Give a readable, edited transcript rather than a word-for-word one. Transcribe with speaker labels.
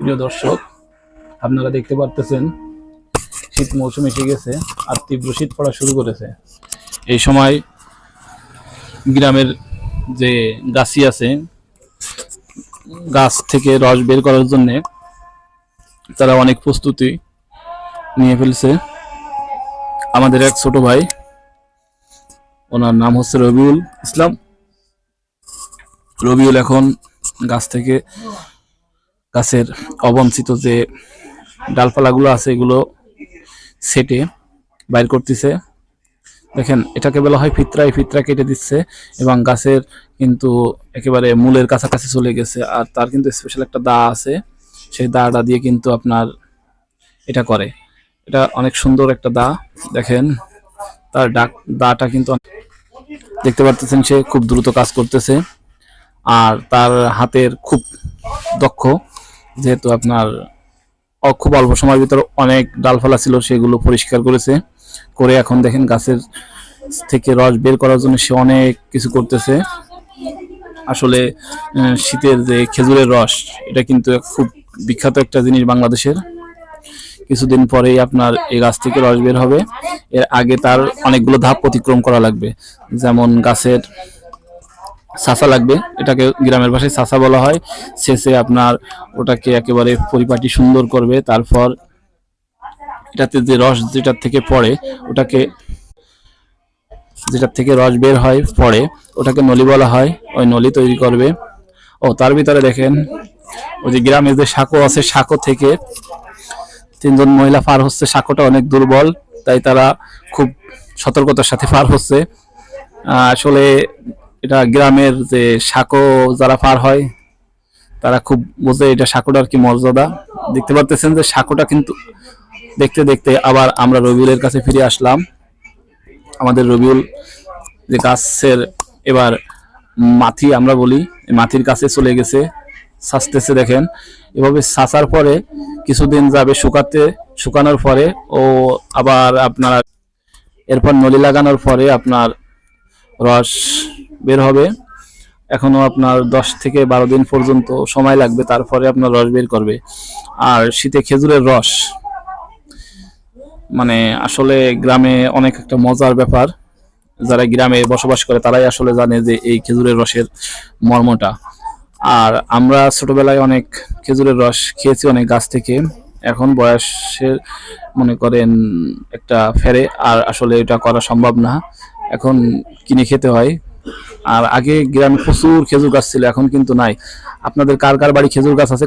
Speaker 1: প্রিয় দর্শক, আপনারা দেখতে পারতেছেন শীত মৌসুম এসে গেছে আর তীব্র শীত পড়া শুরু করেছে। এই সময় গ্রামের যে গাছি আছে, গাছ থেকে রস বের করার জন্য তারা অনেক প্রস্তুতি নিয়ে ফেলছে। আমাদের এক ছোট ভাই, ওনার নাম হচ্ছে রবিউল ইসলাম। রবিউল এখন গাছ থেকে গাছের অবঞ্চিত যে ডালপালাগুলো আছে এগুলো সেটে বাইর করতেছে। দেখেন, এটাকে বলা হয় ফিতরা। এই ফিতরা কেটে দিচ্ছে এবং গাছের কিন্তু একেবারে মূলের কাছাকাছি চলে গেছে। আর তার কিন্তু স্পেশাল একটা দা আছে, সেই দাটা দিয়ে কিন্তু আপনার এটা করে। এটা অনেক সুন্দর একটা দা। দেখেন তার দাটা কিন্তু দেখতে পারতেছেন, সে খুব দ্রুত কাজ করতেছে আর তার হাতের খুব দক্ষ। যেহেতু আপনার খুব অল্প সময়ের ভিতরে অনেক ডালপালা ছিল, সেগুলো পরিষ্কার করেছে। করে এখন দেখেন গাছের থেকে রস বের করার জন্য সে অনেক কিছু করতেছে। আসলে শীতের যে খেজুরের রস, এটা কিন্তু খুব বিখ্যাত একটা জিনিস বাংলাদেশের। কিছুদিন পরেই আপনার এই গাছ থেকে রস বের হবে। এর আগে তার অনেকগুলো ধাপ অতিক্রম করা লাগবে। যেমন গাছের ছাঁচা লাগবে, এটাকে গ্রামের ভাষায় ছাঁচা বলা হয়। শেষে আপনার ওটাকে একেবারে পরিপাটি সুন্দর করবে। তারপর এটাতে যে রস যেটার থেকে পড়ে, যেটার থেকে রস বের হয় পড়ে, ওটাকে নলি বলা হয়। ওই নলি তৈরি করবে। ও তার ভিতরে দেখেন ওই যে গ্রামের যে সাঁকো আছে, সাঁকো থেকে তিনজন মহিলা পার হচ্ছে। সাঁকোটা অনেক দুর্বল, তাই তারা খুব সতর্কতার সাথে পার হচ্ছে। আসলে এটা গ্রামের যে সাঁকো যারা পার হয় তারা খুব বোঝে এটা সাঁকোটার কি মর্যাদা। দেখতে পারতেছেন যে সাঁকোটা কিন্তু দেখতে দেখতে আবার আমরা রবিউলের কাছে ফিরে আসলাম। আমাদের রবিউল যে গাছের এবার মাথি আমরা বলি, মাথির কাছে চলে গেছে, ছাঁচতেছে। দেখেন এভাবে ছাঁচার পরে কিছুদিন যাবে শুকানোর পরে ও আবার আপনার এরপর নলি লাগানোর পরে আপনার রস বের হবে। এখনো আপনার 10 থেকে 12 দিন পর্যন্ত সময় লাগবে, তারপরে আপনার রস বের করবে। আর শীতে খেজুরের রস মানে আসলে গ্রামে অনেক একটা মজার ব্যাপার। যারা গ্রামে বসবাস করে তারাই আসলে জানে যে এই খেজুরের রসের মর্মটা। আর আমরা ছোটবেলায় অনেক খেজুরের রস খেয়েছি অনেক গাছ থেকে। এখন বয়সের মনে করেন একটা ফেরে, আর আসলে এটা করা সম্ভব না, এখন কিনে খেতে হয়। আর আগে গ্রামে প্রচুর খেজুর গাছ ছিল, এখন কিন্তু নাই। আপনাদের কার কার বাড়ি খেজুর গাছ আছে?